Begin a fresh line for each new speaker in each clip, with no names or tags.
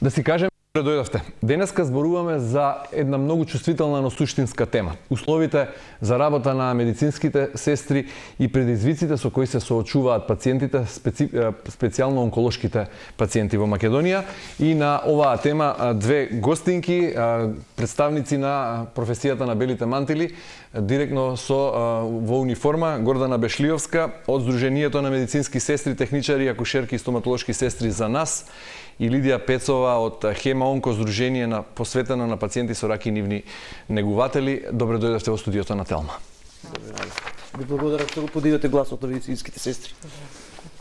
Да си кажем, дојдовте. Денеска зборуваме за една многу чувствителна, но суштинска тема. Условите за работа на медицинските сестри и предизвиците со кои се соочуваат пациентите, специјално онколошките пациенти во Македонија. И на оваа тема две гостинки, представници на професијата на белите мантили, директно во униформа, Гордана Бешлиовска од Сдруженијето на медицински сестри, техничари, акушерки и стоматолошки сестри за нас, и Лидија Пецова од Хема Онко, Сдружение посветено на пациенти со рак и нивни негуватели. Добре дојдовте во студиото на Телма.
Ви благодарам што го подигате гласот на медицинските сестри.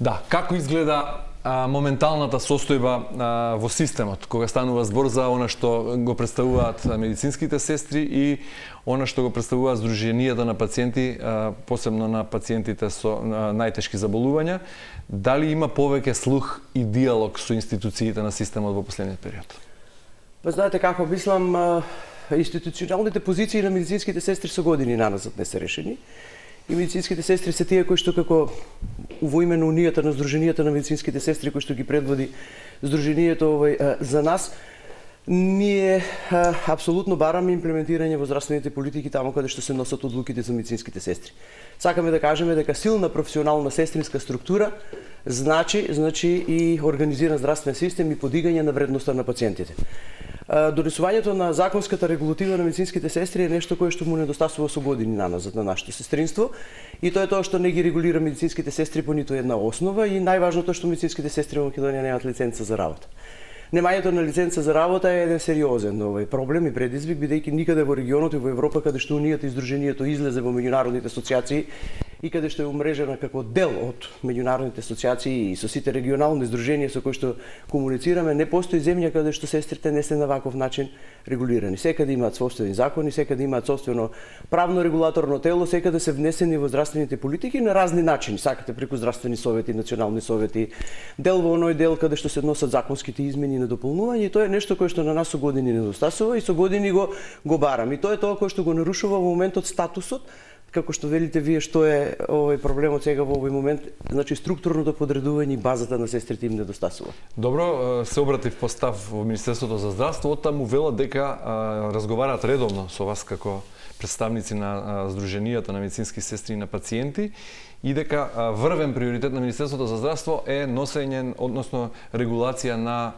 Да, како изгледа моменталната состојба во системот, кога станува збор за она што го представуваат медицинските сестри и она што го представуваат Сдруженијата на пациенти, посебно на пациентите со најтешки заболувања, дали има повеќе слух и диалог со институциите на системот во последниот период?
Па знаете како, мислам, институционалните позиции на медицинските сестри со години наназад не се решени. И медицинските сестри се тие кои што како во име на унијата на Сдруженијата на медицинските сестри кои што ги предводи Сдруженијето за нас, ние апсолутно бараме имплементирање во здравствените политики таму каде што се носат одлуките за медицинските сестри. Сакаме да кажеме дека силна професионална сестринска структура значи и организиран здравствен систем и подигање на вредноста на пациентите. Донесувањето на законската регулатива на медицинските сестри е нешто кое што му недостасува со години наназад на нашето сестринство, и тоа е тоа што не ги регулира медицинските сестри по ниту една основа, и најважното што медицинските сестри во Македонија немаат лиценца за работа. Немањето на лиценца за работа е еден сериозен проблем и предизвик, бидејќи никаде во регионот и во Европа, каде што Унијата и Сдруженијето излезе во меѓународните асоциации и каде што е умрежена како дел од меѓународните асоциации и со сите регионални здруженија со кои што комуницираме, не постои земја каде што сестрите не се на ваков начин регулирани. Секаде имаат собствени закони, секаде имаат собствено правно регулаторно тело, секаде се внесени во здравствените политики на разни начини. Сакате преку здравствени совети, национални совети, дел во оној дел каде што се носат законските измени на дополнување, и тоа е нешто кое што на нас со години недостасува и со години го барам. И тоа е тоа кое што го нарушува во моментот статусот, како што велите вие, што е овој проблемот сега во овој момент, значи структурното подредување и базата на сестрите им недостасува.
Добро, се обратив постав во Министерството за здравство, оттаму велат дека разговараат редовно со вас како представници на Сдруженијата на медицински сестри и на пациенти, и дека врвен приоритет на Министерството за здравство е носење, односно регулација на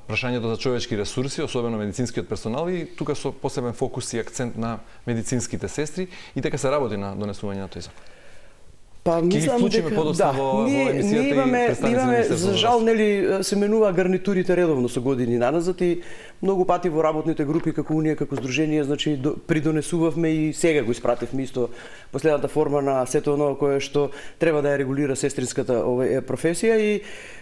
прашањето за човечки ресурси, особено медицинскиот персонал, и тука со посебен фокус и акцент на медицинските сестри, и дека се работи на донесување на тој закон.
Па мислам дека ние имаме за жал се менува гарнитурите редовно со години наназад, и многу пати во работните групи како Унија, како Сдружение, значи придонесувавме и сега го испративме исто последната форма на сето оно кое што треба да ја регулира сестринската професија, и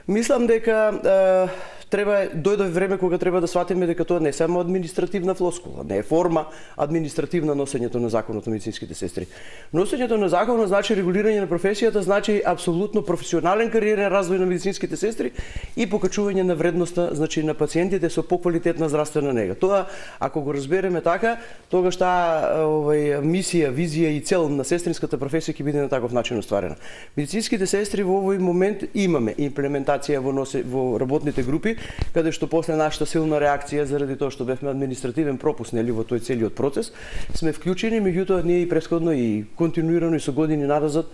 мислам дека дојде време кога треба да сватиме дека тоа не е само административна флоскула, не е форма административна носењето на законот на медицинските сестри. Носењето на законот значи регулирање на професијата, значи апсолутно професионален кариерен развој на медицинските сестри и покачување на вредноста, значи на пациентите со поквалитетна здравствена нега. Тоа, ако го разбереме така, тогаш таа мисија, визија и цел на сестринската професија ќе биде на таков начин остварена. Медицинските сестри во овој момент имаме имплементација во работните групи, каде што после нашата силна реакција заради тоа што бевме административен пропуск во тој целиот процес, сме вклучени, меѓутоа ние и претходно и континуирано и со години назад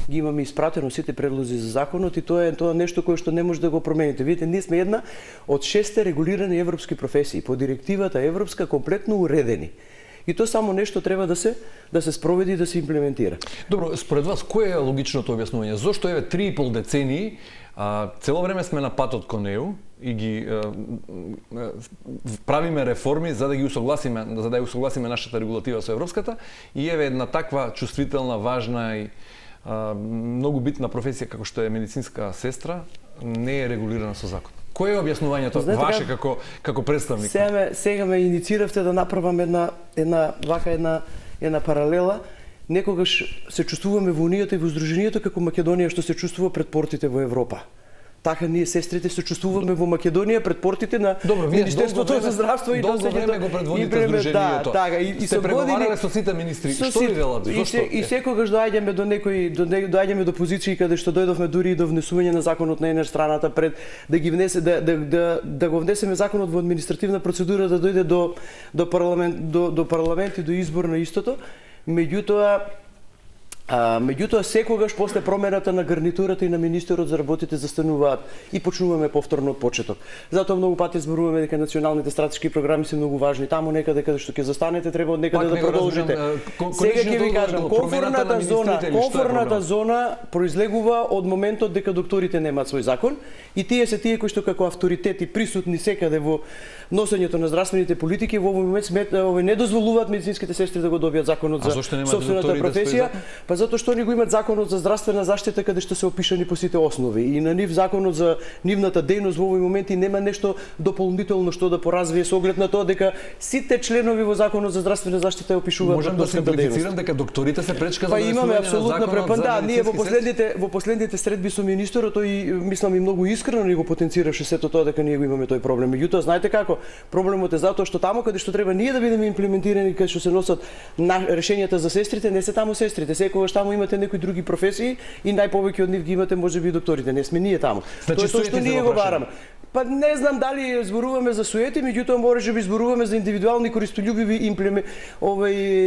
ги имаме испратено сите предлози за законот, и тоа е нешто кое што не може да го промените. Видите, ние сме една од 6 регулирани европски професии по директивата европска, комплетно уредени. И тоа само нешто треба да се спроведи и да се имплементира.
Добро, според вас кој е логичното објаснување? Зошто 3,5 децении цело време сме на патот кон ЕУ и ги правиме реформи за да ја усогласиме нашата регулатива со европската, и една таква чувствителна, важна и многу битна професија како што е медицинска сестра не е регулирана со закон. Кој е објаснувањето ваше како представник?
Сега ме иницииравте да направам една паралела. Некогаш се чувствуваме во Унијата и во Сдруженијето како Македонија што се чувствува пред портите во Европа. Така ние сестрите се чувствуваме во Македонија пред портите на Министерството за здравство и
долго време го предводите здруженијето.
Да, така и
сте преговарале со сите министри. Што ви велат? Зошто?
И секогаш доаѓаме до доаѓаме до позиции каде што дојдовме дури и до внесување на законот на една страната пред да ги внесе да го внесеме законот во административна процедура да дојде до парламент и до избор на истото. Меѓутоа секогаш после промената на гарнитурата и на министерот за работите застануваат и почнуваме повторно од почеток. Затоа многу пати зборуваме дека националните стратешки програми се многу важни. Таму некаде каде што ќе застанете треба од некаде да продолжите. Сега ќе ви кажам, комфорната зона произлегува од моментот дека докторите немаат свој закон и тие се тие кои што како авторитети присутни секаде во носењето на здравствените политики во овој момент не дозволуваат медицинските сестри да го добијат законот за сопствената професија. Затоа што они го имаат законот за здравствена заштита каде што се опишани по сите основи и на нив законот за нивната дејност во овој момент и нема нешто дополнително што да поразвие со оглед на тоа дека сите членови во законот за здравствена заштита опишуваат
можам да симплифицирам дека докторите се пречка за
имаме апсолутна препанда. Ние во последните средби со министерот тој мислам и многу искрено ни го потенцираше сето тоа дека ние го имаме тој проблем. Меѓутоа знаете како? Проблемот е затоа што таму каде што треба ние да бидеме имплементирани каде што се носат решенијата за сестрите, не се таму сестрите. Секогаш таму имате некои други професии и најповеќе од нив ги имате можеби докторите. Не сме ние таму.
Значи,
тоа што ние го бараме. Па не знам дали зборуваме за суети, меѓутоа можеби зборуваме за индивидуални користолюбиви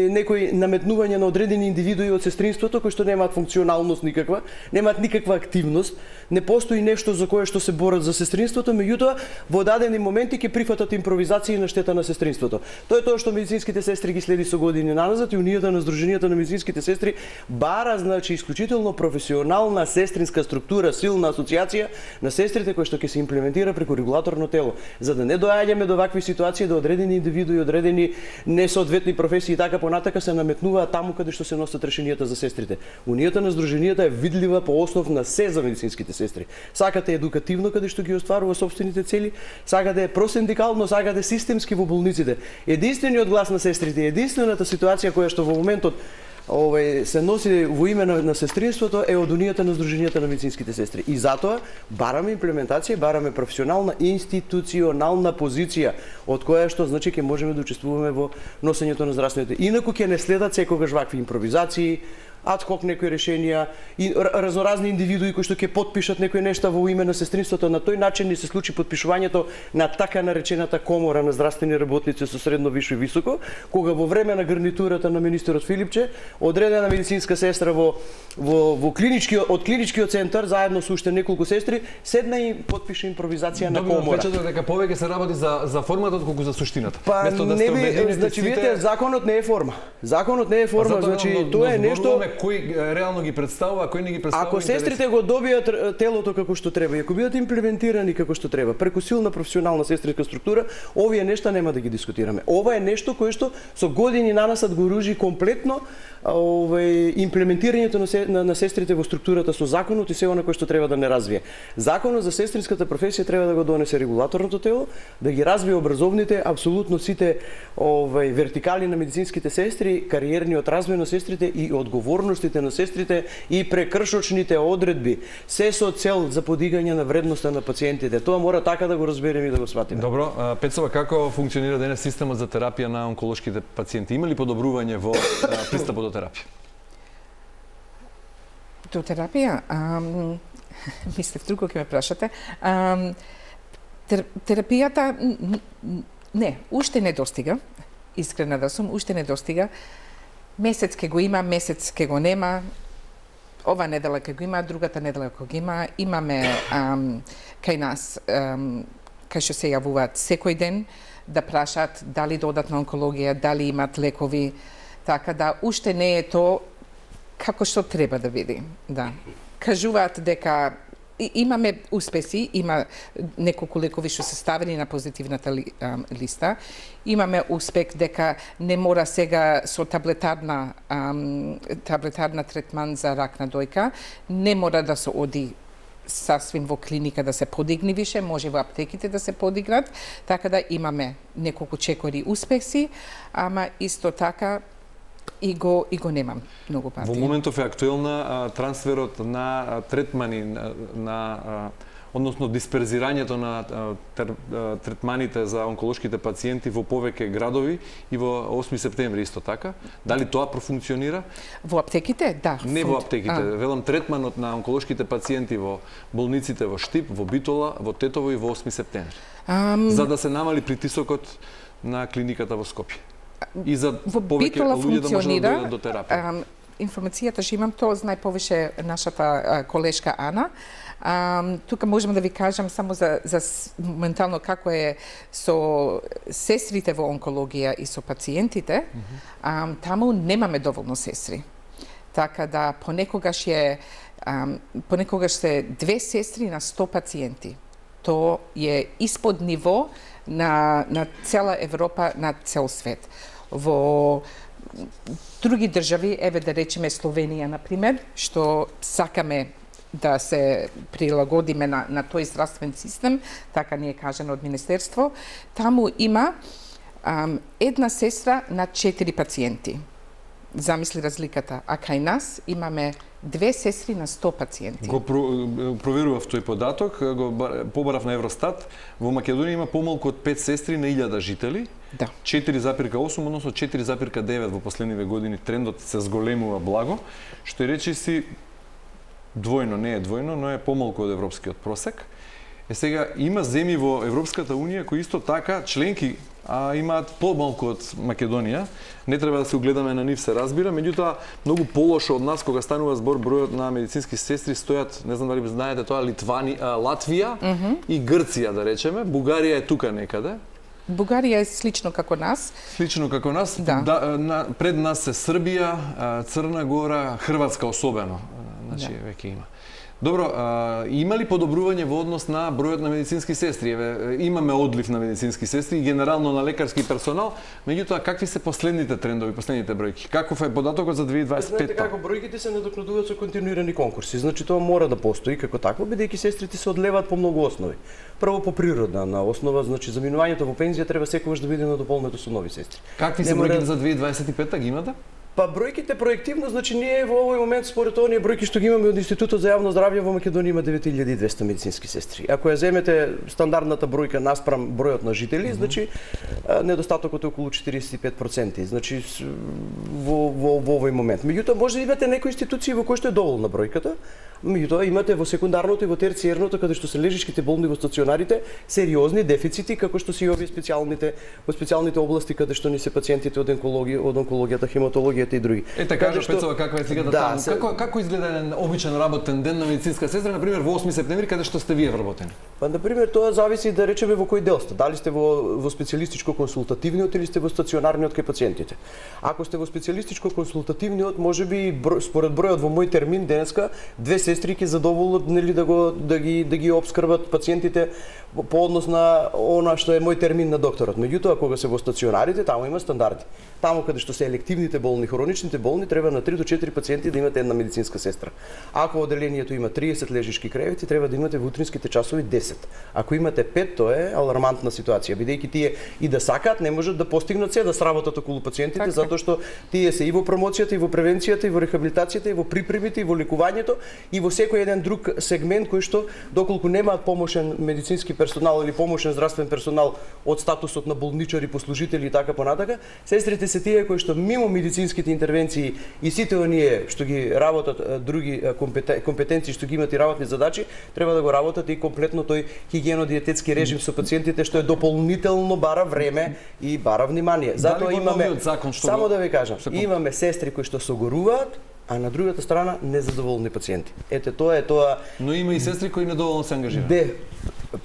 некои наметнување на одредени индивидуи од сестринството кои што немаат функционалност никаква, немаат никаква активност, не постои нешто за кое што се борат за сестринството, меѓутоа во дадени моменти ќе прифатат импровизации на штета на сестринството. Тоа е тоа што медицинските сестри ги следи со години наназад и Унијата на здруженијата на медицинските сестри бара значи исклучително професионална сестринска структура, силна асоциација на сестрите кои што ќе се имплементира преку регулаторно тело, за да не доаѓаме до вакви ситуации да одредени индивидуи, одредени несоодветни професии и така понатака се наметнуваат таму каде што се носат решенијата за сестрите. Унијата на здруженијата е видлива по основ на се за медицинските сестри. Сакате едукативно каде што ги остварува собствените цели, сакате просиндикално, сакате системски во болниците. Единствениот глас на сестрите, единствената ситуација која што во моментот се носи во име на сестринството е од Унијата на здруженијата на медицинските сестри. И затоа бараме имплементација, бараме професионална институционална позиција од која што значи ќе можеме да учествуваме во носењето на здравствените. Инаку ќе не следат секогаш вакви импровизации, адхок некои решенија и разноразни индивидуи кои што ќе потпишат некои нешта во име на сестринството. На тој начин ни се случи потпишувањето на така наречената комора на здравствени работници со средно, висше и високо, кога во време на гарнитурата на министерот Филипче одредена медицинска сестра од клиничкиот центар заедно со уште неколку сестри седна и потпише импровизација на комора.
Добро, впечаток дека повеќе се работи за форматот колку за суштината.
Па не би, значи видите, законот не е форма. Законот не е форма, значи тоа е нешто
кој реално ги представува, кој не ги представува.
Ако сестрите го добијат телото како што треба и ако бидат имплементирани како што треба, преку силна професионална сестринска структура, овие нешта нема да ги дискутираме. Ова е нешто кое што со години нанасад го ружи комплетно имплементирањето на сестрите во структурата со законот и се она кое што треба да не развие. Законот за сестринската професија треба да го донесе регулаторното тело, да ги развие образовните, апсолутно сите вертикали на медицинските сестри, кариерниот развој на сестрите и одговорностите на сестрите и прекршочните одредби, се со цел за подигање на вредноста на пациентите. Тоа мора така да го разбереме и да го сватиме.
Добро, Пецова, како функционира денес системот за терапија на онколошките пациенти? Има ли подобрување во пристапот до терапија?
До терапија? Мислев друго ќе ме прашате. Терапијата не, уште не достига. Искрена да сум, уште не достига. Месец ке го има, месец ке го нема. Ова недела ке го има, другата недела ке го има. Имаме кај нас, кај што се јавуваат секој ден, да прашат дали додат на онкологија, дали имат лекови. Така да, уште не е тоа како што треба да биде. Да. Кажуваат дека имаме успеси, има неколку лекови што се ставени на позитивната листа. Имаме успех дека не мора сега со таблетарна третман за рак на дојка, не мора да се оди сасвим во клиника да се подигни више, може во аптеките да се подигнат, така да имаме неколку чекори успеси, ама исто така и го немам многу пати.
Во моментов е актуелна трансферот на третмани на односно дисперзирањето на третманите за онколошките пациенти во повеќе градови и во 8 септември исто така. Дали тоа профункционира?
Во аптеките, да.
Не во аптеките, велам третманот на онколошките пациенти во болниците во Штип, во Битола, во Тетово и во 8 септември. За да се намали притисокот на клиниката во Скопје. И за повеќе луѓе да можат да дојдат до терапија.
Информацијата што имам, тоа знае повеќе нашата колешка Ана. Тука можам да ви кажам само за моментално како е со сестрите во онкологија и со пациентите. Таму немаме доволно сестри. Така да понекогаш се 2 сестри на 100 пациенти. Тоа е испод ниво на цела Европа, на цел свет. Во други држави, еве да речеме Словенија, например, што сакаме да се прилагодиме на тој здравствен систем, така ни е кажано од Министерство, таму има 1 сестра на 4 пациенти. Замисли разликата. А кај нас имаме 2 сестри на 100 пациенти.
Го проверував тој податок, го побарав на Евростат. Во Македонија има помалку од 5 сестри на 1000 жители.
Да.
4,8, односно 4,9 во последниве години трендот се зголемува благо, што речиси двојно, не е двојно, но е помалку од европскиот просек. Сега има земји во Европската унија кои исто така членки имаат помалку од Македонија. Не треба да се угледаме на нив, се разбира, меѓутоа многу полошо од нас кога станува збор бројот на медицински сестри стојат, не знам дали знаете тоа, Латвија и Грција, да речеме. Бугарија е тука некаде.
Бугарија е слично како нас.
Слично како нас. Да. Пред нас се Србија, Црна Гора, Хрватска особено. Значи веќе има. Добро, има ли подобрување во однос на бројот на медицински сестри? Имаме одлив на медицински сестри и генерално на лекарски персонал, меѓутоа какви се последните трендови, последните бројки? Каков е податокот за 2025?
Знаете како бројките се надокнадуваат со континуирани конкурси. Значи тоа мора да постои како такво, бидејќи сестрите се одлеваат по многу основи. Прво по природна на основа, значи заминувањето во пензија треба секогаш да биде надополнето со нови сестри.
Какви се бројките за 2025 ги имате?
Па бројките проективно, значи ние во овој момент според оние бројки што ги имаме од Институтот за јавно здравје во Македонија има 9200 медицински сестри. Ако ја земете стандардната бројка наспрам бројот на жители, значи недостатокот е околу 45%. Значи во овој момент. Меѓутоа може да имате некои институции во кои што е доволна бројката, меѓутоа имате во секундарното и во терциерното каде што се лежишките болни во стационарите сериозни дефицити како што се и овие специјалните области каде што ни се пациентите од онкологијата, хематологија и други.
Ете кажа Пецова каква е сликата таму. Како изгледа еден обичен работен ден на медицинска сестра, например во 8 септември каде што сте вие вработени?
Па например тоа зависи да речеме во кој дел сте. Дали сте во специјалистичко консултативниот или сте во стационарниот кај пациентите. Ако сте во специјалистичко консултативниот, можеби според бројот во мој термин денеска 2 сестри ќе задоволат нели да ги опскрбат пациентите по однос на она што е мој термин на докторот. Меѓутоа кога се во стационарите, таму има стандарди. Таму каде што се елективните болни, хроничните болни, треба на 3 до 4 пациенти да имате една медицинска сестра. Ако оделението има 30 лежишки кревети, треба да имате во утринските часови 10. Ако имате 5, тоа е алармантна ситуација, бидејќи тие и да сакаат не можат да постигнат се да сработат околу пациентите, затоа што тие се и во промоцијата, и во превенцијата, и во рехабилитацијата, и во припремите, и во лекувањето, и во секој еден друг сегмент кој што доколку немаат помошен медицински персонал или помошен здравствен персонал од статусот на болничари, послужители и така понатака, сестрите се тие кои што мимо медицинските интервенции и сите оние што ги работат други компетенции што ги имат и работни задачи, треба да го работат и комплетно тој хигиено-диететски режим со пациентите што е дополнително бара време и бара внимание. Затоа имаме само да ви кажам, имаме сестри кои што согоруваат, а на другата страна незадоволни пациенти. Ете тоа е тоа.
Но има и сестри кои недоволно се ангажираат.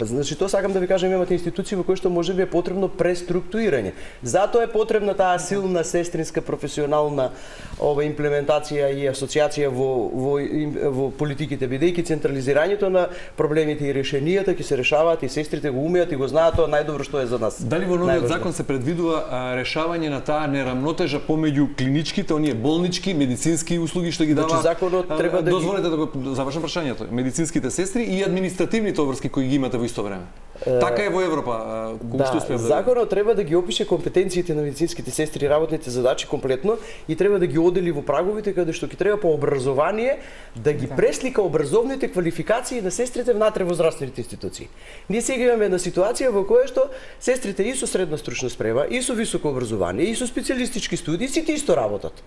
Значи тоа сакам да ви кажам, имате институции во кои што можеби е потребно преструктурирање. Затоа е потребна таа силна сестринска професионална имплементација и асоциација во политиките, бидејќи централизирањето на проблемите и решенијата ќе се решаваат и сестрите го умеат и го знаат тоа најдобро што е за нас.
Дали во новиот закон се предвидува решавање на таа нерамнотежа помеѓу клиничките, оние болнички, медицински услуги што ги дава?
Значи законот треба да
дозволете да го завршам прашањето. Медицинските сестри и административните обврски кои ги имате во исто време. Така е во Европа, кога што успеа
законот треба да ги опише компетенциите на медицинските сестри и работните задачи комплетно и треба да ги одели во праговите каде што ќе треба по образование да ги преслика образовните квалификации на сестрите внатре во здравствените институции. Ние сега имаме една ситуација во која што сестрите и со средна стручна спрема, и со високо образование, и со специјалистички студии сите исто работат.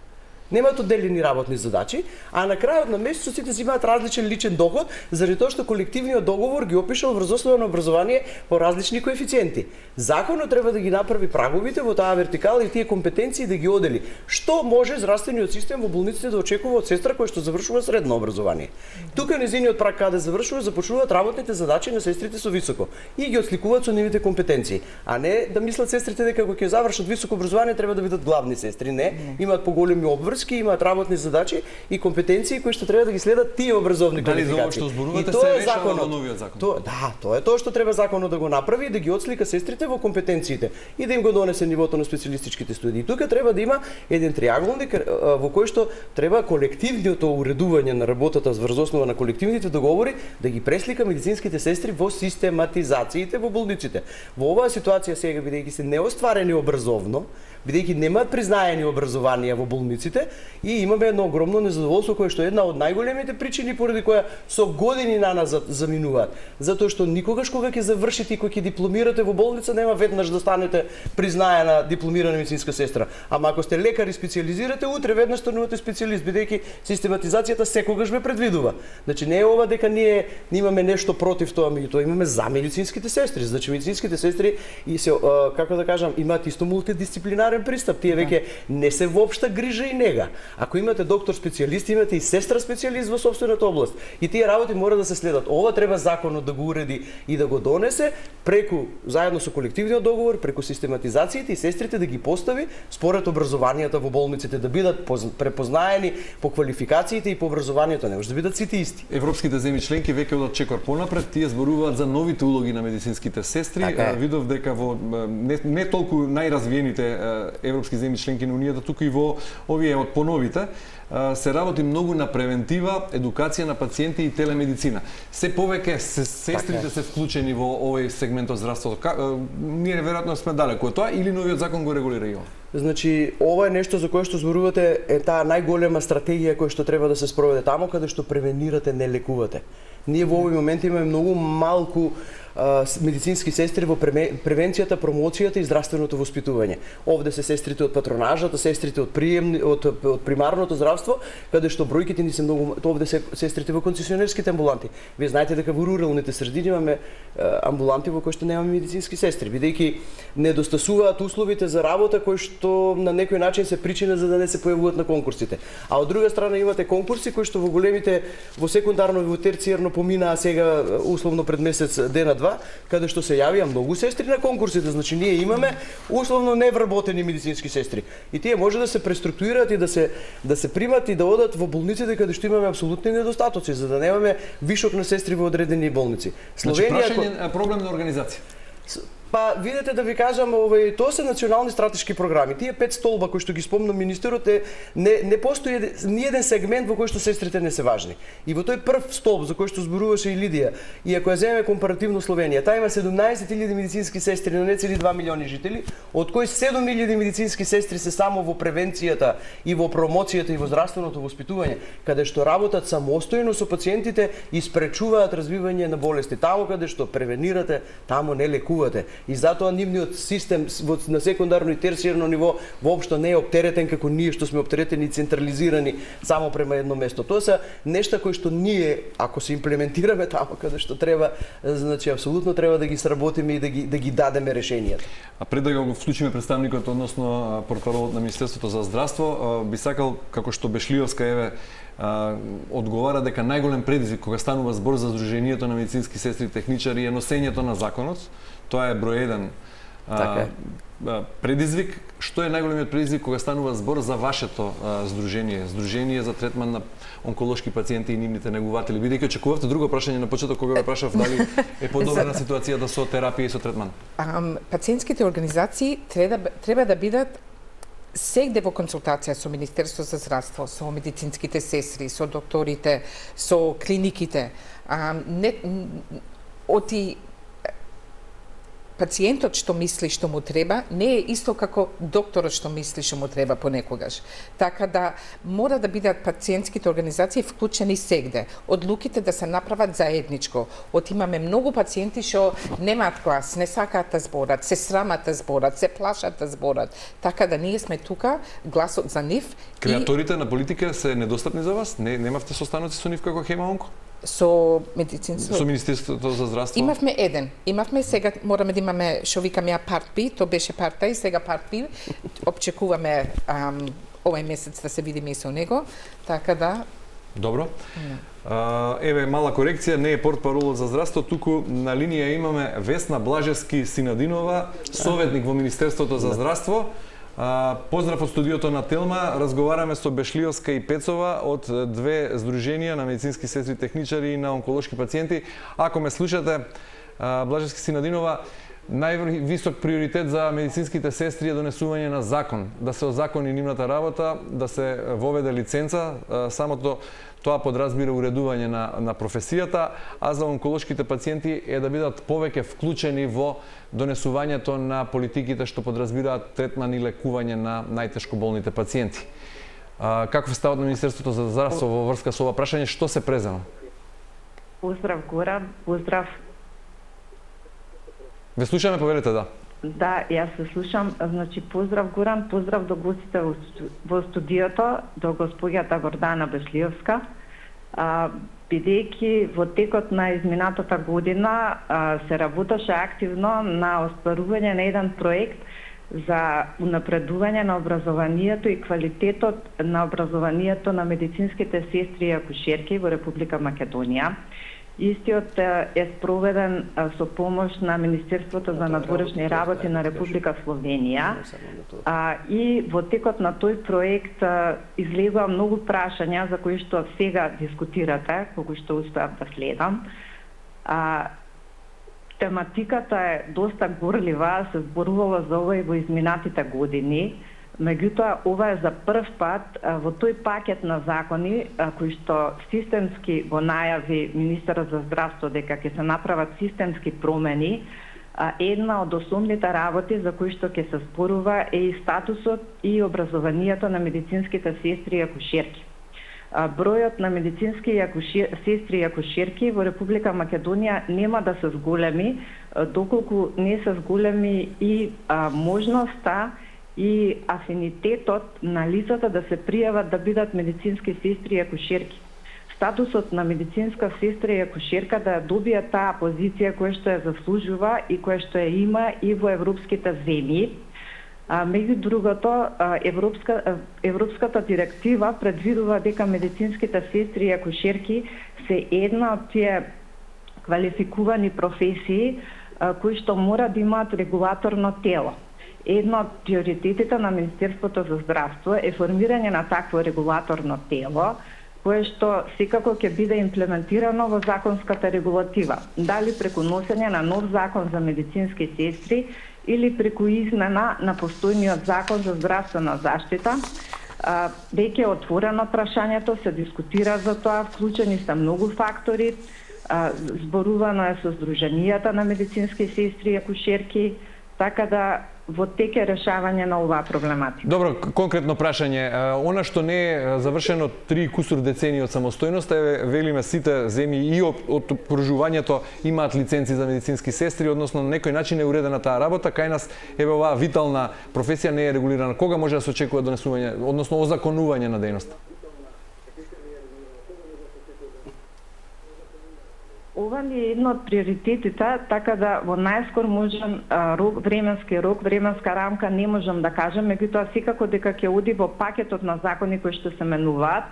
Немаат одделени работни задачи, а на крајот на месецот сите си имаат различен личен доход, заради тоа што колективниот договор ги опишал врз основа на образование по различни коефициенти. Законот треба да ги направи праговите во таа вертикала и тие компетенции да ги одели. Што може здравствениот систем во болниците да очекува од сестра која што завршува средно образование? Тука незиниот праг каде завршува започнуваат работните задачи на сестрите со високо и ги отсликуваат со нивните компетенции, а не да мислат сестрите дека кога ќе завршат високо образование треба да бидат главни сестри. Не, имаат поголеми обврски, имаат работни задачи и компетенции кои што треба да ги следат тие образовни квалификации.
Дали за што зборувате се решава во новиот закон?
Тоа е тоа што треба законот да го направи и да ги отслика сестрите во компетенциите и да им го донесе нивото на специјалистичките студии. Тука треба да има еден триаголник во кој што треба колективното уредување на работата врз основа на колективните договори да ги преслика медицинските сестри во систематизациите во болниците. Во оваа ситуација сега бидејќи се неостварени образовно, бидејќи немаат признаени образованија во болниците и имаме едно огромно незадоволство кое што е една од најголемите причини поради која со години наназад заминуваат. Затоа што никогаш кога ќе завршите и кога ќе дипломирате во болница нема веднаш да станете признаена дипломирана медицинска сестра. Ама ако сте лекар и специјализирате, утре веднаш станувате специјалист, бидејќи систематизацијата секогаш ве предвидува. Значи не е ова дека ние имаме нешто против тоа, меѓутоа имаме за медицинските сестри. Значи медицинските сестри и се како да кажам имаат исто мултидисциплинарен пристап. Тие веќе не се воопшта грижа и нега. Ако имате доктор специјалист, имате и сестра специјалист во сопствената област. И тие работи мора да се следат. Ова треба законот да го уреди и да го донесе преку заедно со колективниот договор, преку систематизациите и сестрите да ги постави според образованието во болниците, да бидат препознаени по квалификациите и по образованието, не може да бидат сите исти.
Европските земји членки веќе одат чекор понапред, тие зборуваат за новите улоги на медицинските сестри. Видов дека во не толку најразвиените европски земји членки на Унијата, туку и во овие од поновите, се работи многу на превентива, едукација на пациенти и телемедицина. Се повеќе сестрите се вклучени во овој сегмент од здравството. Ние веројатно сме далеку од тоа или новиот закон го регулира и ова?
Значи, ова е нешто за кое што зборувате, е таа најголема стратегија која што треба да се спроведе таму каде што превенирате, не лекувате. Ние во овој момент имаме многу малку медицински сестри во превенцијата, промоцијата и здравственото воспитување. Овде се сестрите од патронажата, сестрите од примарното здравство, каде што бројките ни се многу, овде се сестрите во концесионерските амбуланти. Вие знаете дека во руралните средини имаме амбуланти во кои што немаме медицински сестри, бидејќи недостасуваат условите за работа кои што на некој начин се причина за да не се појавуваат на конкурсите. А од друга страна имате конкурси кои што во големите, во секундарно и во терцијерно поминаа сега условно пред месец дена каде што се јавија многу сестри на конкурсите. Значи ние имаме условно невработени медицински сестри. И тие може да се преструктурираат и да се примат и да одат во болниците каде што имаме апсолутни недостатоци, за да немаме вишок на сестри во одредени болници.
Значи прашање проблем на организација.
Па, видете да ви кажам, тоа се национални стратешки програми. Тие 5 столба кои што ги спомна министерот не постои ни еден сегмент во кој што сестрите не се важни. И во тој прв столб за кој што зборуваше и Лидија, и ако ја земеме компаративно Словенија, таа има 17.000 медицински сестри на нецели 2 милиони жители, од кои 7.000 медицински сестри се само во превенцијата и во промоцијата и во здравственото воспитување, каде што работат самостојно со пациентите и спречуваат развивање на болести. Таму каде што превенирате, таму не лекувате. И затоа нивниот систем на секундарно и терцијерно ниво воопшто не е оптеретен како ние што сме оптеретени и централизирани само према едно место. Тоа се нешта кои што ние, ако се имплементираме таму каде што треба, значи апсолутно треба да ги сработиме и да ги дадеме решенијата.
А пред да го вклучиме представникот, односно портпаролот на Министерството за здравство, би сакал, како што Бешлиовска еве одговара дека најголем предизвик кога станува збор за Сдруженијето на медицински сестри и техничари е носењето на законот. Тоа е број 1 предизвик. Што е најголемиот предизвик кога станува збор за вашето Сдружение за третман на онколошки пациенти и нивните негуватели? Бидејќи очекувавте друго прашање на почеток кога ве прашав дали е подобрена ситуацијата со терапија и со третман.
Пациентските организации треба да бидат сегде во консултација со Министерството за здравство, со медицинските сестри, со докторите, со клиниките. пациентот што мисли што му треба не е исто како докторот што мисли што му треба понекогаш. Така да мора да бидат пациентските организации вклучени сегде. Одлуките да се направат заедничко. Имаме многу пациенти што немаат глас, не сакаат да зборат, се срамат да зборат, се плашат да зборат. Така да ние сме тука, гласот за нив.
Креаторите на политика се недостапни за вас? Немавте состаноци со нив како Хема-онко?
Со
Министерството за здравство?
Имавме еден. Сега мораме да имаме што викам ја парт B, то беше парт А и сега парт B. Обчекуваме овој месец да се видиме и со него, така да.
Добро. Еве мала корекција, не е портпаролот за здравство, туку на линија имаме Весна Блажевски Синадинова, советник во Министерството за здравство. Поздрав од студиото на Телма. Разговараме со Бешлиовска и Пецова од две здруженија на медицински сестри, техничари и на онколошки пациенти. Ако ме слушате, Блажевски Синадинова, највисок приоритет за медицинските сестри е донесување на закон, да се озакони нивната работа, да се воведе лиценца, самото тоа подразбира уредување на професијата, а за онколошките пациенти е да бидат повеќе вклучени во донесувањето на политиките што подразбираат третман и лекување на најтешко болните пациенти. Каков е ставот на Министерството за здравство во врска со ова прашање, што се презема?
Поздрав Горан, поздрав.
Ве слушаме, повелете, да.
Да, јас се слушам. Значи, поздрав Горан, поздрав до гостите во студиото, до госпоѓата Гордана Бешлиевска. Бидејќи во текот на изминатата година се работеше активно на остварување на еден проект за унапредување на образованието и квалитетот на образованието на медицинските сестри и акушерки во Република Македонија. Истиот е спроведен со помош на Министерството за надворешни работи на Република Словенија и во текот на тој проект излегува многу прашања за кои што сега дискутирате, кои што успеав да следам. Тематиката е доста горлива, се зборувало за ова и во изминатите години. Меѓутоа, ова е за прв пат во тој пакет на закони кои што системски го најави министерот за здравство дека ќе се направат системски промени. Една од основните работи за кои што ќе се зборува е и статусот и образованието на медицинските сестри и акушерки. Бројот на медицински сестри и акушерки во Република Македонија нема да се зголеми доколку не се зголеми и можноста и афинитетот на лицата да се пријават да бидат медицински сестри и акушерки. Статусот на медицинска сестра и акушерка да добие таа позиција која што ја заслужува и која што ја има и во европските земји. Меѓу другото, Европската директива предвидува дека медицинските сестри и акушерки се една од тие квалификувани професии кои што мора да имаат регулаторно тело. Едно од приоритетите на Министерството за здравство е формирање на такво регулаторно тело, кое што секако ќе биде имплементирано во законската регулатива. Дали преку носење на нов закон за медицински сестри или преку измена на постојниот закон за здравствена заштита. Веќе е отворено прашањето, се дискутира за тоа, вклучени се многу фактори, зборувано е со здруженијата на медицински сестри и акушерки, така да во тек е решавање на оваа проблематика.
Добро, конкретно прашање. Она што не е завршено 3 кусур децении од самостојност, велиме сите земји и од пружувањето имаат лиценци за медицински сестри, односно на некој начин е уредена таа работа, кај нас еве оваа витална професија не е регулирана. Кога може да се очекува донесување, односно озаконување на дејноста?
Ова ли е едно од приоритетите, така да во најскор можем временска рамка не можам да кажам, меѓутоа секако дека ќе оди во пакетот на закони кои што се менуваат.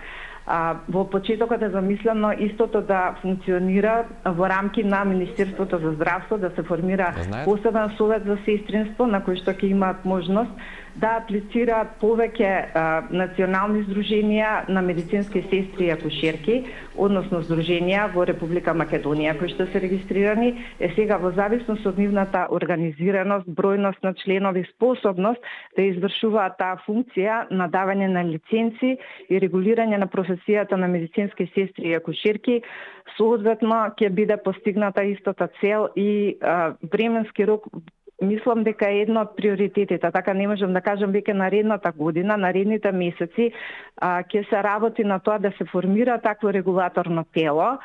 Во почетокот е замислено истото да функционира во рамки на Министерството за здравство, да се формира посебен совет за сестринство на кој што ќе имаат можност да аплицираат повеќе национални здруженија на медицински сестри и акушерки, односно здруженија во Република Македонија кои што се регистрирани, сега во зависност од нивната организираност, бројност на членови, способност да извршуваат таа функција на давање на лиценци и регулирање на професијата на медицински сестри и акушерки, соодветно ќе биде постигната истата цел и временски рок мислам дека е едно од приоритетите, така не можам да кажам веќе наредната година, наредните месеци ќе се работи на тоа да се формира такво регулаторно тело.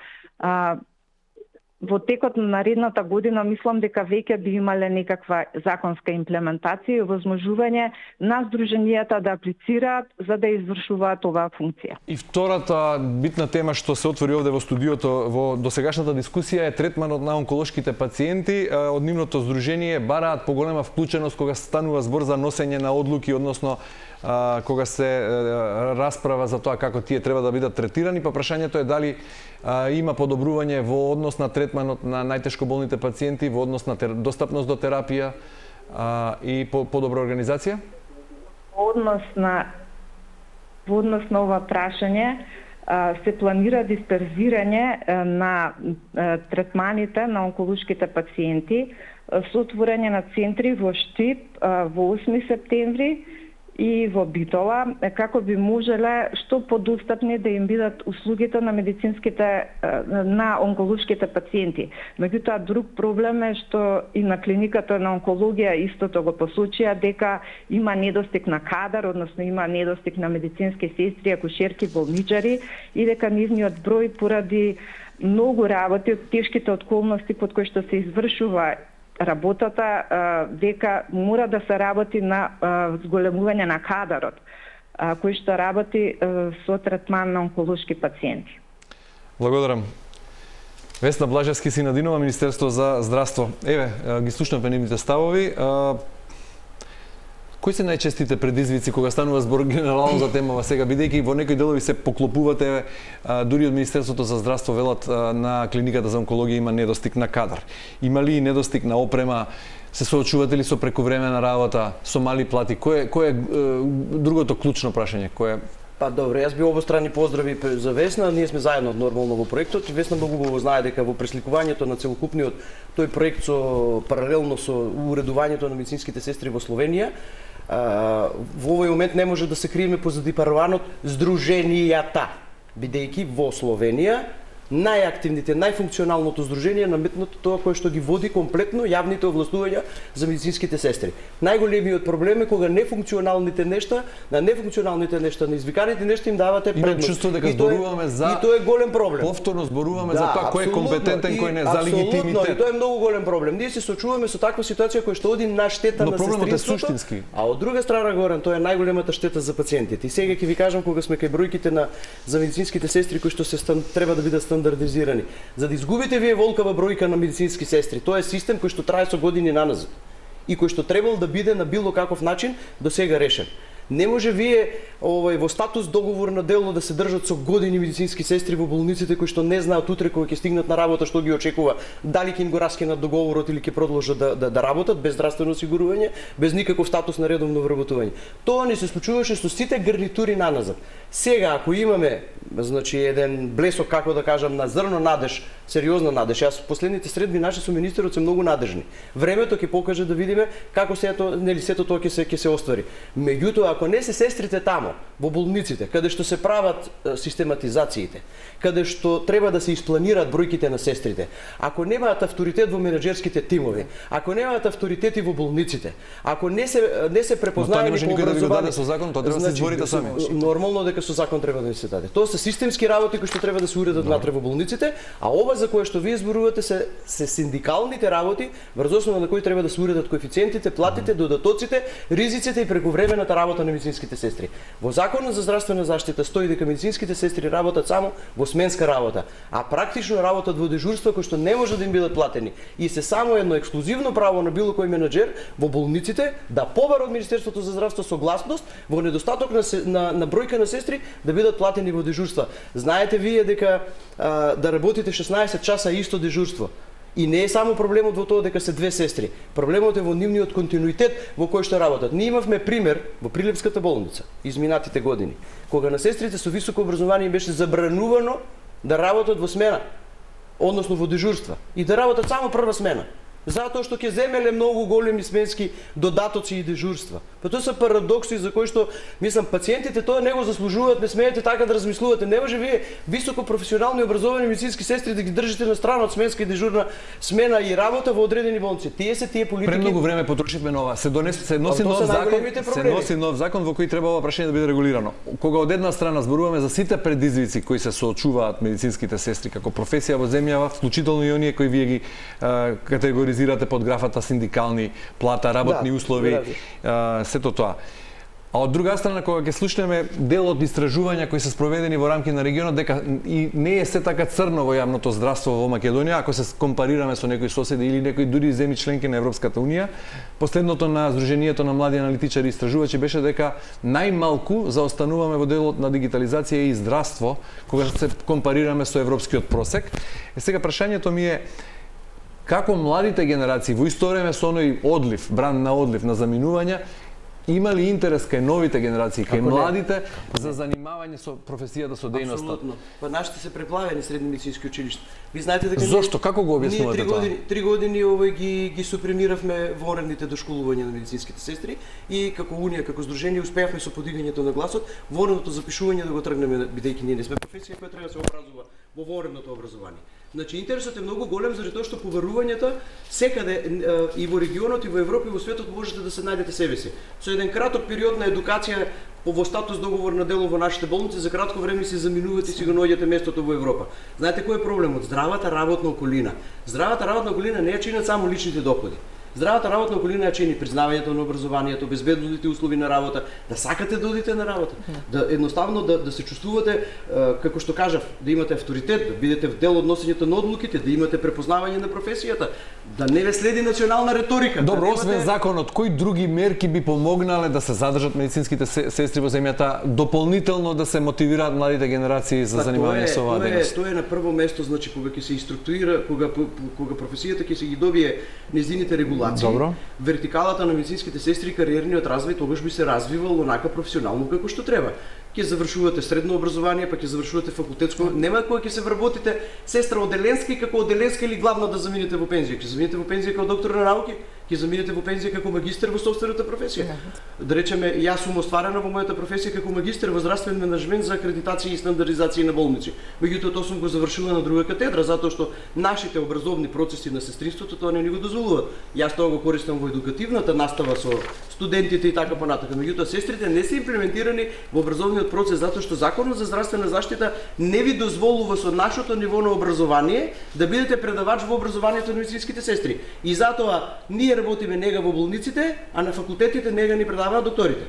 Во текот на наредната година мислам дека веќе би имале некаква законска имплементација и овозможување на здруженијата да аплицираат за да извршуваат оваа функција.
И втората битна тема што се отвори овде во студиото во досегашната дискусија е третманот на онколошките пациенти. Од нивното здружение бараат поголема вклученост кога станува збор за носење на одлуки, односно кога се расправа за тоа како тие треба да бидат третирани, па прашањето е дали има подобрување во однос на третманот на најтешко болните пациенти, во однос на достапност до терапија и подобра организација?
Во однос на ова прашање се планира дисперзирање на третманите на онколошките пациенти со отворање на центри во Штип во 8 септември и во Битола, како би можеле што подостапни да им бидат услугите на на онколошките пациенти. Меѓутоа, друг проблем е што и на клиниката на онкологија истото го посочија дека има недостиг на кадар, односно има недостиг на медицински сестри, акушерки, болничари и дека нивниот број поради многу работи од тешките околности под кои што се извршува работата, дека мора да се работи на зголемување на кадарот, кој што работи со третман на онколошки пациенти.
Благодарам. Весна Блажевски, Синадинова, Министерство за здравство. Еве, ги слушнавме нивните ставови. Кои се најчестите предизвици кога станува збор генерално за темава сега, бидејќи во некои делови се поклопувате, дури од Министерството за здравство велат на клиниката за онкологија има недостиг на кадар. Има ли недостиг на опрема? Се соочувате ли со прековремена работа, со мали плати? Кој е другото клучно прашање?
Па добро, јас би обострани поздрави за Весна, ние сме заедно нормално во проектот и Весна многу го знае дека во пресликувањето на целокупниот тој проект паралелно со уредувањето на медицинските сестри во Словенија, во овој момент не може да се криеме позади параванот здруженијата, бидејќи во Словенија најактивните, најфункционалното здружение наметнато тоа кое што ги води комплетно јавните овластувања за медицинските сестри. Најголемиот проблем е кога нефункционалните нешта, на извиканите нешта им давате предност.
Имам чувство дека зборуваме за
и тоа е голем проблем.
Повторно зборуваме за тоа кој е компетентен, кој не, за легитимитет.
И тоа е многу голем проблем. Ние се соочуваме со таква ситуација која што оди на штета на сестринството. Но проблемот е суштински. А од друга страна Горан, тоа е најголемата штета за пациентите. И сега ќе ви кажам кога сме кај бројките за медицинските сестри кои што треба да бидат стандардизирани. За да изгубите вие волкава бројка на медицински сестри, тоа е систем кој што трае со години наназад и кој што требал да биде на било каков начин до сега решен. Не може вие во статус договор на дело да се држат со години медицински сестри во болниците кои што не знаат утре кога ќе стигнат на работа што ги очекува, дали ќе им го раскинат договорот или ќе продолжат да работат без здравствено осигурување, без никаков статус на редовно вработување. Тоа не се случуваше со сите гарнитури наназад. Сега ако имаме еден блесок, како да кажам, на зрно надеж, сериозна надеж. Јас последните средби наши со министерот се многу надежни. Времето ќе покаже да видиме како сето тоа ќе се оствари. Меѓутоа, ако не се сестрите тамо, во болниците, каде што се прават систематизациите, каде што треба да се испланираат бројките на сестрите, ако немаат авторитет во менаџерските тимови, ако немаат авторитети во болниците, ако не се препознаени по образование,
да даде со закон, тоа треба да се изборите сами.
Нормално дека со закон треба да се даде. Тоа се системски работи кои што треба да се уредат внатре во болниците, а ова за кое што вие зборувате се синдикалните работи врз основа на кои треба да се уредат коефициентите, платите, додатоците, ризиците и прековремената работа на медицинските сестри. Во Законот за здравствена заштита стои дека медицинските сестри работат само во сменска работа, а практично работат во дежурства кои што не може да им бидат платени и се само едно ексклузивно право на било кој менаџер во болниците да побара од Министерството за здравство согласност во недостаток на бројка на сестри да бидат платени во дежурства. Знаете вие дека да работите 16 часа исто дежурство. И не е само проблемот во тоа дека се две сестри. Проблемот е во нивниот континуитет во кој што работат. Ние имавме пример во Прилепската болница изминатите години, кога на сестрите со високо образование беше забранувано да работат во смена, односно во дежурства, и да работат само прва смена. Затоа што ќе земеле многу големи сменски додатоци и дежурства. Па тоа се парадокси за кои што, мислам, пациентите тоа не го заслужуваат, не смеете така да размислувате. Не може вие високо професионални образовани медицински сестри да ги држите на страна од сменска и дежурна смена и работа во одредени болници. Тие политики.
Премногу време потрошивме на ова. Се носи нов закон во кој треба ова прашање да биде регулирано. Кога од една страна зборуваме за сите предизвици кои се соочуваат медицинските сестри како професија во земјава, вклучително и оние кои вие ги категоризирате под графата синдикални плата, работни услови, сето тоа. А од друга страна, кога ќе слушнеме дел од истражувања кои се спроведени во рамки на регионот, дека и не е се така црно во јавното здравство во Македонија, ако се компарираме со некои соседи или некои дури земји членки на Европската Унија, последното на Сдруженијето на млади аналитичари и истражувачи беше дека најмалку заостануваме во делот на дигитализација и здравство, кога се компарираме со европскиот просек. Сега прашањето ми е како младите генерации во исто време со оној одлив, бран на одлив на заминувања, има ли интерес кај новите генерации, кај младите за занимавање со професијата, со дејноста?
Апсолутно. Па нашите се преплавени средни медицински училишта. Ви знаете дека
зошто? Како го објаснувате тоа?
Ние 3 години ги супремиравме вонредните дошколувања на медицинските сестри и како Унија, како здружение успеавме со подигањето на гласот, вонредното запишување да го тргнеме, бидејќи ние не сме професија која треба да се образува во вонредното образование. Значи интересот е многу голем заради тоа што поварувањата секаде и во регионот и во Европа и во светот можете да се најдете себе си. Со еден краток период на едукација во статус договор на дело во нашите болници за кратко време се заминувате и си го наоѓате местото во Европа. Знаете кој е проблемот? Здравата работна околина. Здравата работна околина не ја чинат само личните доходи. Здравата работна околина ја чини признавањето на образованието, безбедните услови на работа, да сакате да одите на работа, да едноставно да се чувствувате како што кажав, да имате авторитет, да бидете дел од носењето на одлуките, да имате препознавање на професијата, да не ве следи национална реторика.
Добро, освен законот, кои други мерки би помогнале да се задржат медицинските сестри во земјата, дополнително да се мотивираат младите генерации за занимавање со оваа дејност?
Тоа е на прво место, значи кога ќе се инструктуира, кога професијата ќе се ги добие нејзините регулации.
Добро.
Вертикалата на медицинските сестри и кариерниот развој тогаш би се развивал онака професионално како што треба. Ќе завршувате средно образование, па ќе завршувате факултетско, нема кога ќе се вработите сестра оделенска и како оделенска или главна да заминете во пензија. Ќе заминете во пензија како доктор на науки, ќе заминете во пензија како магистер во собствената професија. Да речеме, јас сум остварена во мојата професија како магистер во здравствен менеджмент за акредитација и стандардизација на болници. Меѓутоа тоа сум го завршила на друга катедра затоа што нашите образовни процеси на сестринството тоа не ни го дозволуваат. Јас тоа го користам во едукативната настава со студентите и така понатака. Меѓутоа сестрите не се имплементирани во образовниот процес затоа што Законот за здравствена заштита не ви дозволува со нашето ниво на образование да бидете предавач во образованието на медицинските сестри. И затоа ние работиме нега во болниците, а на факултетите нега ни предаваат докторите.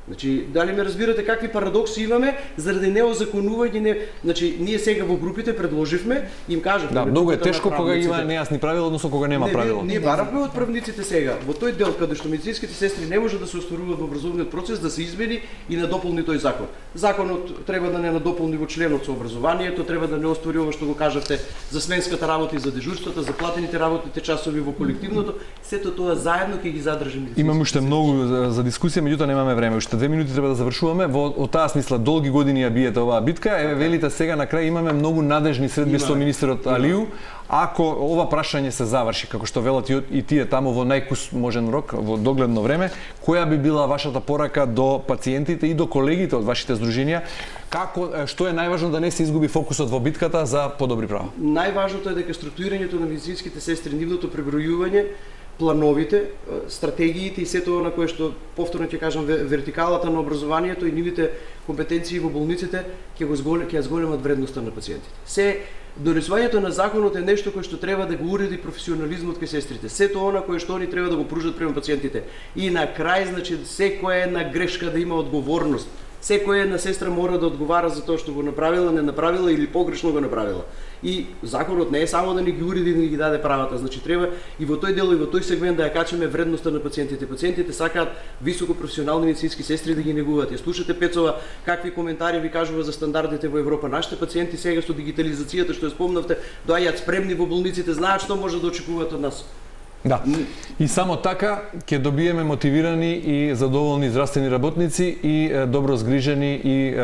Значи, дали ме разбирате какви парадокси имаме заради неозаконување, значи ние сега во групите предложивме, им кажавме.
Да, многу е тешко кога има нејасни правила, односно кога нема правила.
Ние баравме од правниците сега во тој дел каде што медицинските сестри не може да се остваруваат во образовниот процес да се измени и надополни тој закон. Законот треба да не надополни во членот со образованието, треба да не оствари ова што го кажавте за сменската работа и за дежурствата, за платените работните часови во колективното, сето тоа заедно ќе ги задржиме.
Имаме уште многу за дискусија, меѓутоа немаме време. Уште 2 минути треба да завршуваме. Во таа смисла долги години ја биете оваа битка. Еве велите сега на крај имаме многу надежни средби со министерот Алиу. Ако ова прашање се заврши, како што велат и тие таму во најможен рок, во догледно време, која би била вашата порака до пациентите и до колегите од вашите здруженија? Што е најважно да не се изгуби фокусот во битката за подобри права?
Најважното е дека структурирањето на медицинските сестри, нивното пребројување, плановите, стратегиите и сето она кое што повторно ќе кажам вертикалата на образованието и нивните компетенции во болниците ќе ја зголемат вредноста на пациентите. Се донесувањето на законот е нешто кое што треба да го уреди професионализмот кај сестрите. Сето она кое што они треба да го пружат према пациентите. И на крај, значи, секоја една грешка да има одговорност. Секоја една сестра мора да одговара за тоа што го направила, не направила или погрешно го направила. И законот не е само да ни ги уреди, да ни ги даде правата, значи треба и во тој дел и во тој сегмент да ја качиме вредноста на пациентите. Пациентите сакаат високо професионални медицински сестри да ги негуваат. Ја слушате Пецова какви коментари ви кажува за стандардите во Европа. Нашите пациенти сега со дигитализацијата што ја спомнавте, доаѓаат спремни во болниците, знаат што може да очекуваат од нас.
Да. И само така ќе добиеме мотивирани и задоволни здравствени работници и добро згрижени и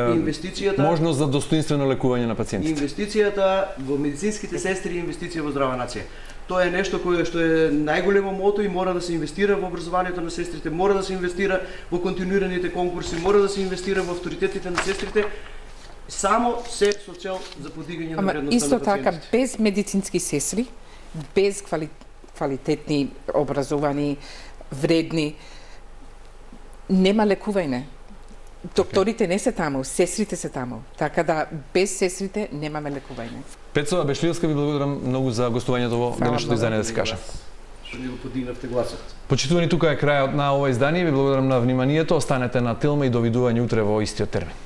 можност за достоинствено лекување на пациентите.
Инвестицијата во медицинските сестри е инвестиција во здрава нација. Тоа е нешто кое што е најголемо мото и мора да се инвестира во образованието на сестрите, мора да се инвестира во континуираните конкурси, мора да се инвестира во авторитетите на сестрите, само се со цел за подигање на вредноста на пациентите.
Исто така, без медицински сестри, без квалитетни, образовани, вредни, нема лекување. Докторите не се таму, сестрите се таму. Така да без сестрите немаме лекување.
Пецова Бешлиевска, ви благодарам многу за гостувањето во денешното издание, да се каже.
Што ни го подигнавте гласот.
Почитувани, тука е крајот на ова издание. Ви благодарам на вниманието. Останете на Телма и довидување утре во истиот термин.